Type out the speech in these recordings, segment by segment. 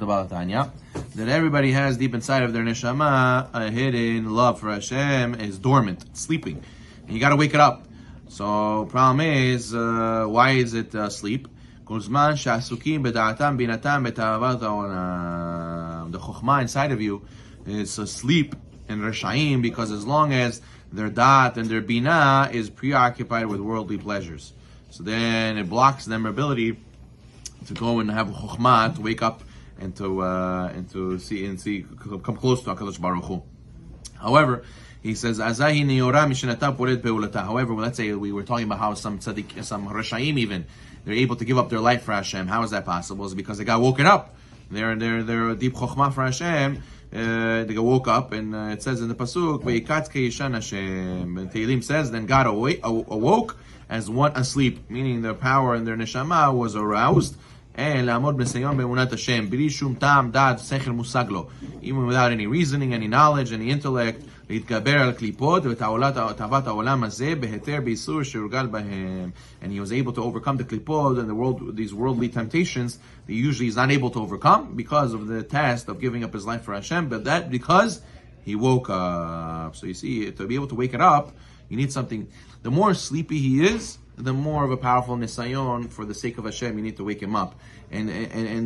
about Tanya, that everybody has deep inside of their neshama a hidden love for Hashem is dormant, it's sleeping. And you got to wake it up. So problem is, why is it sleep? The chokhmah inside of you is asleep in Rashaim, because as long as their da'at and their binah is preoccupied with worldly pleasures, so then it blocks their ability to go and have chokhmah, to wake up and to see come close to HaKadosh Baruch Hu. However, he says, however, let's say we were talking about how some tzaddik, some Rashaim even, they're able to give up their life for Hashem. How is that possible? It's because they got woken up. They're deep chokhmah for Hashem. They got woke up, and it says in the pasuk, "Ve'ikatz ke'ishan Hashem." And Tehillim says, then God awoke as one asleep, meaning their power and their neshama was aroused. And la'amod b'seyon be'emunat Hashem, b'li shum ta'am da'at sechel musag lo, even without any reasoning, any knowledge, any intellect. להתגבר על קליפות ותאוות העולם הזה בהיתר באיסור שהורגל בהם. And he was able to overcome the klipot and these worldly temptations that usually he's not able to overcome because of the test of giving up his life for Hashem, but that because he woke up. So you see, to be able to wake it up, you need something. The more sleepy he is, the more of a powerful nisayon for the sake of Hashem. You need to wake him up, and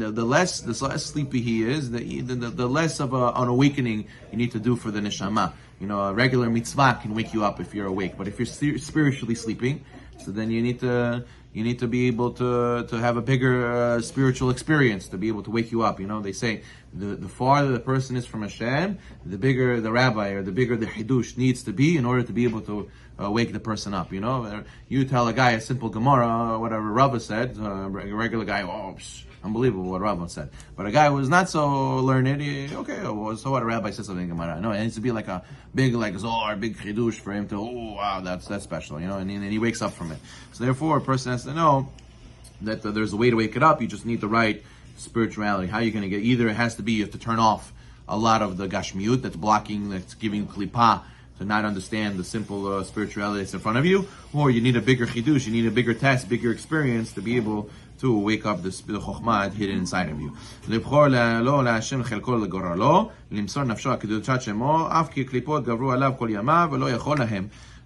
the less sleepy he is, the less of an awakening you need to do for the neshama. A regular mitzvah can wake you up if you're awake, but if you're spiritually sleeping, so then you need to be able to have a bigger spiritual experience to be able to wake you up. They say the farther the person is from Hashem, the bigger the rabbi or the bigger the hidush needs to be in order to be able to wake the person up. You tell a guy a simple Gemara, or whatever Rava said, a regular guy, unbelievable what Rava said. But a guy who was not so learned, so what, a rabbi says something in Gemara. No, it needs to be like a big, Zohar, big chidush for him to, wow, that's special, and he wakes up from it. So therefore, a person has to know that there's a way to wake it up. You just need the right spirituality. How are you going to get? Either it has to be, you have to turn off a lot of the gashmiut that's giving klipah, to not understand the simple spirituality that's in front of you, or you need a bigger chidush, you need a bigger test, bigger experience to be able to wake up the chokhmah hidden inside of you.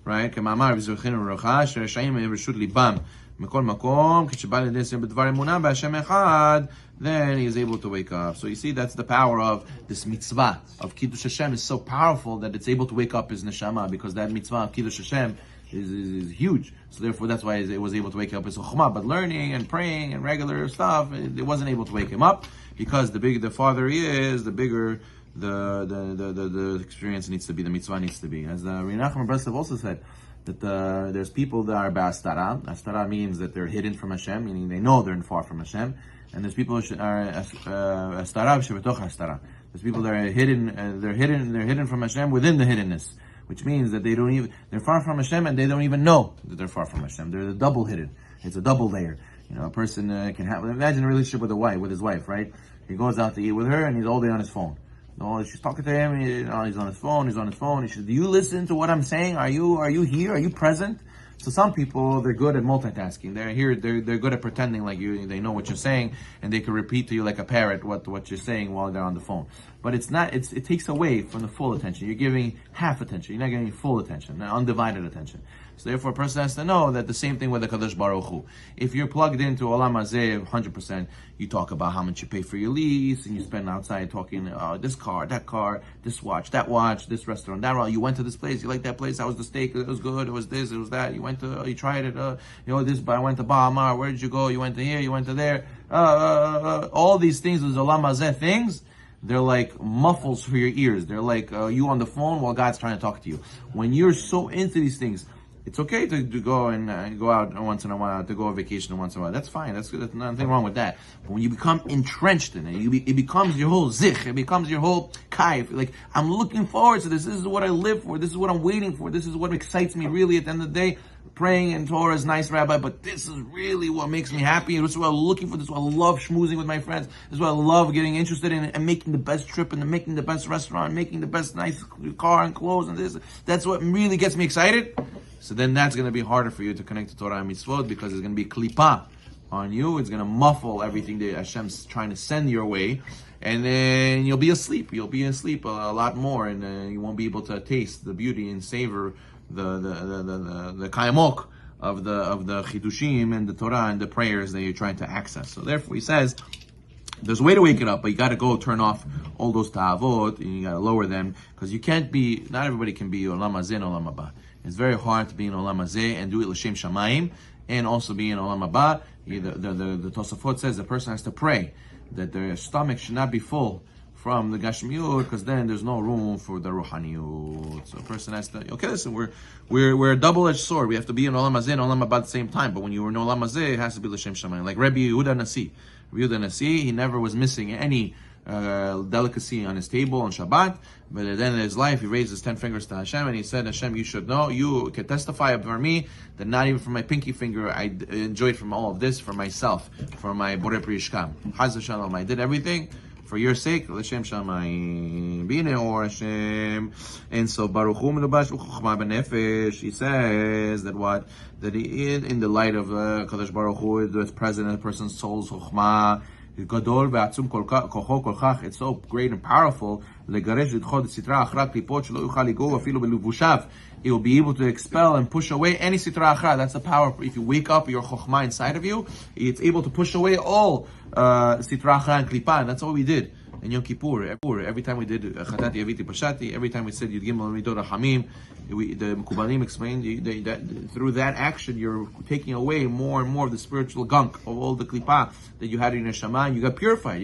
Right? כמאמר וזוכרנו לברכה שרשעים ברשות ליבם מכל מקום כשבא לידי ניסיון בדבר אמונה בהשם אחד, then he is able to wake up. So you see, that's the power of this mitzvah of Kiddush Hashem is so powerful that it's able to wake up his neshama, because that mitzvah of Kiddush Hashem is huge. So therefore, that's why it was able to wake up his chokhmah. But learning and praying and regular stuff, it wasn't able to wake him up, because the farther he is, the bigger the experience needs to be, the mitzvah needs to be. As Rav Yoram Abargel also said, that there's people that are ba'astara. Astara means that they're hidden from Hashem, meaning they know they're far from Hashem. And there's people that are astara shebetoch astara. There's people that are hidden. They're hidden from Hashem within the hiddenness, which means that they're far from Hashem and they don't even know that they're far from Hashem. They're the double hidden. It's a double layer. A person can have. Imagine a relationship with his wife, right? He goes out to eat with her and he's all day on his phone. She's talking to him. He's on his phone. He says, "Do you listen to what I'm saying? Are you here? Are you present?" So some people, they're good at multitasking. They're here. They're good at pretending like they know what you're saying, and they can repeat to you like a parrot what you're saying while they're on the phone. But it's not. It takes away from the full attention. You're giving half attention. You're not giving full attention, undivided attention. So therefore, a person has to know that the same thing with the Kadosh Baruch Hu. If you're plugged into Olam Hazeh 100%, you talk about how much you pay for your lease, and you spend outside talking, this car, that car, this watch, this restaurant, that. You went to this place, you like that place, how was the steak, it was good, it was this, it was that, you tried it, I went to Bahamar, where did you go, you went to here, you went to there, all these things, those Olam Hazeh things, they're like muffles for your ears. They're like you on the phone while God's trying to talk to you. When you're so into these things, it's okay to go and go out once in a while, to go on vacation once in a while. That's fine. There's nothing wrong with that. But when you become entrenched in it, it becomes your whole zich. It becomes your whole kaif. Like, I'm looking forward to this. This is what I live for. This is what I'm waiting for. This is what excites me really at the end of the day. Praying and Torah is nice, Rabbi, but this is really what makes me happy. This is what I'm looking for. This is what I love schmoozing with my friends. This is what I love getting interested in, and making the best trip, and making the best restaurant, making the best nice car and clothes, and this. That's what really gets me excited. So then that's going to be harder for you to connect to Torah and Mitzvot, because there's going to be klipah on you. It's going to muffle everything that Hashem's trying to send your way. and then you'll be asleep. You'll be asleep a lot more, and you won't be able to taste the beauty and savor the kayamok of the chidushim and the Torah and the prayers that you're trying to access. So therefore, he says, there's a way to wake it up, but you got to go turn off all those ta'avot, and you got to lower them, because you can't be, not everybody can be olam hazeh and olam haba. It's very hard to be in olam hazeh and do it l'shem shamayim, and also be in olam haba. The Tosafot says the person has to pray that their stomach should not be full from the gashmiut, because then there's no room for the ruhaniyut. So a person has to, okay, listen, we're a double-edged sword. We have to be in olam hazeh and olam haba at the same time, but when you were in olam hazeh, it has to be l'shem shamayim. Like Rabbi Yehuda Nasi. He never was missing any delicacy on his table on Shabbat, but at the end of his life, he raised his 10 fingers to Hashem, and he said, Hashem, you should know, you can testify for me, that not even from my pinky finger, I enjoyed from all of this for myself, for my Borei Pri Yishkam. Chaz v'shalom, I did everything for your sake, l'shem shamayim, b'nei or Hashem. And so Baruch Hu melubash u'chochma b'nefesh. He says that what? That he, in the light of Kadosh Baruch Hu, that's present in a person's soul's chochma, gadol ve'atzum kocho kol kach. It's so great and powerful. Legaresh lidchod sitra achra klipot shelo yuchal ligo afilu beluvushav. It will be able to expel and push away any sitra achra. That's the power. If you wake up your chokhmah inside of you, it's able to push away all sitra achra and klipa. And that's what we did in Yom Kippur. Every time we did chatati aviti pashati, every time we said Yud Gimel Midot Hamim, the Mekubalim explained that through that action you're taking away more and more of the spiritual gunk of all the klipa that you had in your neshama. You got purified.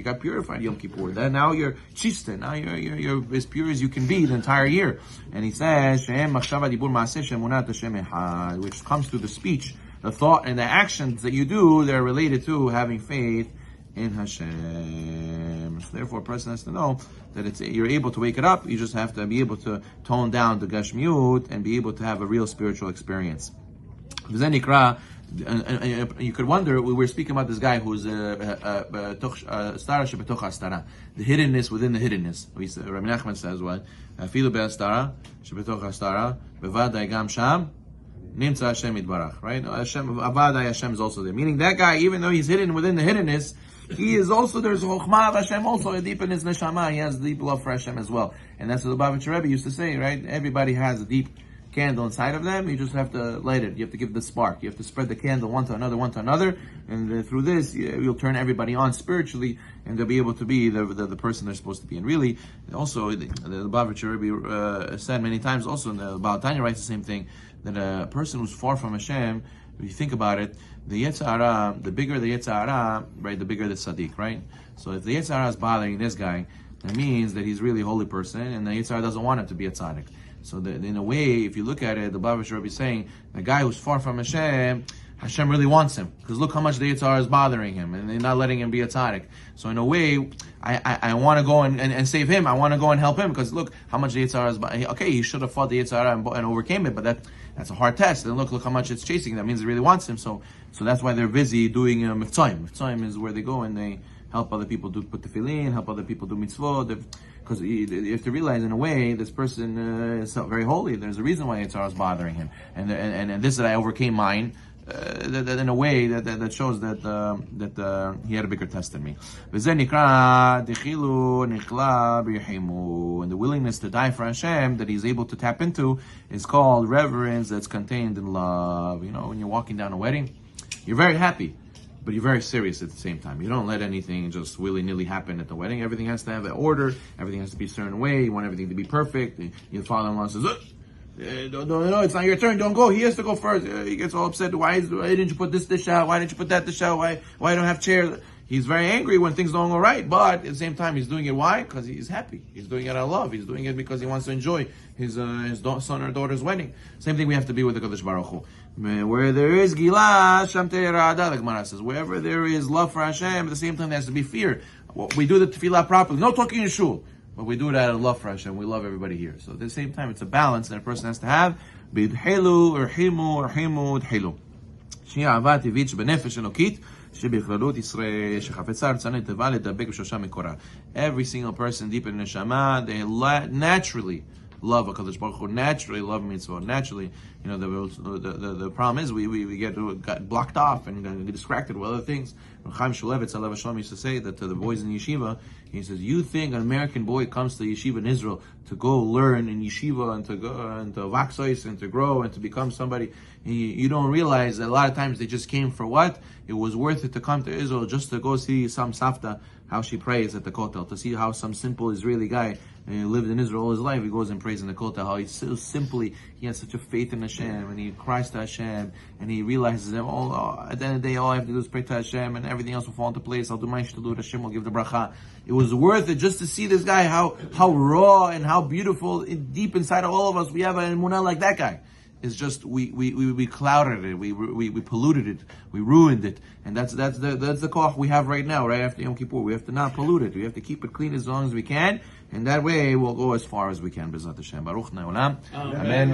Yom Kippur. Then now you're chista. Now you're as pure as you can be the entire year. And he says, Shehem machshava dibur maaseh shemunat Hashem echad, which comes through the speech, the thought, and the actions that you do. They're related to having faith in Hashem. So therefore, a person has to know that you're able to wake it up. You just have to be able to tone down the gashmiut and be able to have a real spiritual experience. And you could wonder, we were speaking about this guy who's the hiddenness within the hiddenness. Rabbi Nachman says what? Afilu be'astara shebetoch hastara bevadai gam sham nimtza Hashem yitbarach. Right? Avadai Hashem is also there. Meaning that guy, even though he's hidden within the hiddenness, he is also, there's chokhmah of Hashem also deep in his neshama. He has deep love for Hashem as well. And that's what the Bavitcher Rebbe used to say, right? Everybody has a deep candle inside of them. You just have to light it. You have to give the spark. You have to spread the candle one to another. And through this, you'll turn everybody on spiritually, and they'll be able to be the person they're supposed to be. And really, also, the Bavitcher Rebbe said many times, also in the Tanya writes the same thing, that a person who's far from Hashem, if you think about it, the Yetzer Hara, the bigger the Yetzer Hara, right, the bigger the Tzaddik, right? So if the Yetzer Hara is bothering this guy, that means that he's really a holy person, and the Yetzer Hara doesn't want him to be a tzaddik. So in a way, if you look at it, the Bavitcher Rebbe is saying, the guy who's far from Hashem, Hashem really wants him, because look how much the Yetzer Hara is bothering him, and they're not letting him be a tzaddik. So in a way, I want to go and save him. I want to go and help him, because look how much the Yetzer Hara is. Okay, he should have fought the Yetzer Hara and overcame it, but that's a hard test. And look how much it's chasing. That means it really wants him. So that's why they're busy doing mitzvahim. Mitzvahim is where they go and they help other people put tefillin, help other people do mitzvot. Because you have to realize, in a way, this person is very holy. There's a reason why Yetzer Hara is bothering him, and this that I overcame mine. That in a way that shows that he had a bigger test than me. And the willingness to die for Hashem that he's able to tap into is called reverence that's contained in love. You know, when you're walking down a wedding, you're very happy, but you're very serious at the same time. You don't let anything just willy-nilly happen at the wedding. Everything has to have an order. Everything has to be a certain way. You want everything to be perfect. Your father-in-law says, no, it's not your turn. Don't go. He has to go first. He gets all upset. Why didn't you put this dish out? Why didn't you put that dish out? Why don't have chairs? He's very angry when things don't go right, but at the same time, he's doing it. Why? Because he's happy. He's doing it out of love. He's doing it because he wants to enjoy his son or daughter's wedding. Same thing we have to be with the Kadosh Baruch Hu. Where there is Gilah, Sham Te'erada, like Gemara says. Wherever there is love for Hashem, at the same time there has to be fear. We do the tefillah properly. No talking in shul. But we do it out of love for Hashem. We love everybody here. So at the same time, it's a balance that a person has to have. B'dhelu, urhimu, dhelu. Shniya avat tivich b'nefesh elokit, shebichlalut Yisrael, shechafetza artzana teva ledabek b'shosha mikora. Every single person deep in the neshama, they naturally love HaKadosh Baruch Hu, naturally love mitzvah. Naturally, the problem is we got blocked off and get distracted with other things. Chaim Shulevitz, Alav Hashem, used to say that to the boys in yeshiva, he says, you think an American boy comes to yeshiva in Israel to go learn in yeshiva and to go and to vaxois and to grow and to become somebody, you don't realize that a lot of times they just came for what? It was worth it to come to Israel just to go see some Savta, how she prays at the Kotel, to see how some simple Israeli guy lived in Israel all his life. He goes and prays in the Kotel, how he's so simply, he has such a faith in Hashem, and he cries to Hashem, and he realizes that at the end of the day, all I have to do is pray to Hashem, and everything else will fall into place. I'll do my shtalut, Hashem will give the bracha. It was worth it just to see this guy, how raw and how beautiful, deep inside of all of us, we have an emunah like that guy. It's just we clouded it, we polluted it, we ruined it, and that's the koch we have right now, right after Yom Kippur. We have to not pollute it. We have to keep it clean as long as we can, and that way we'll go as far as we can. B'ezrat Hashem. Baruch Ne'olam. Amen.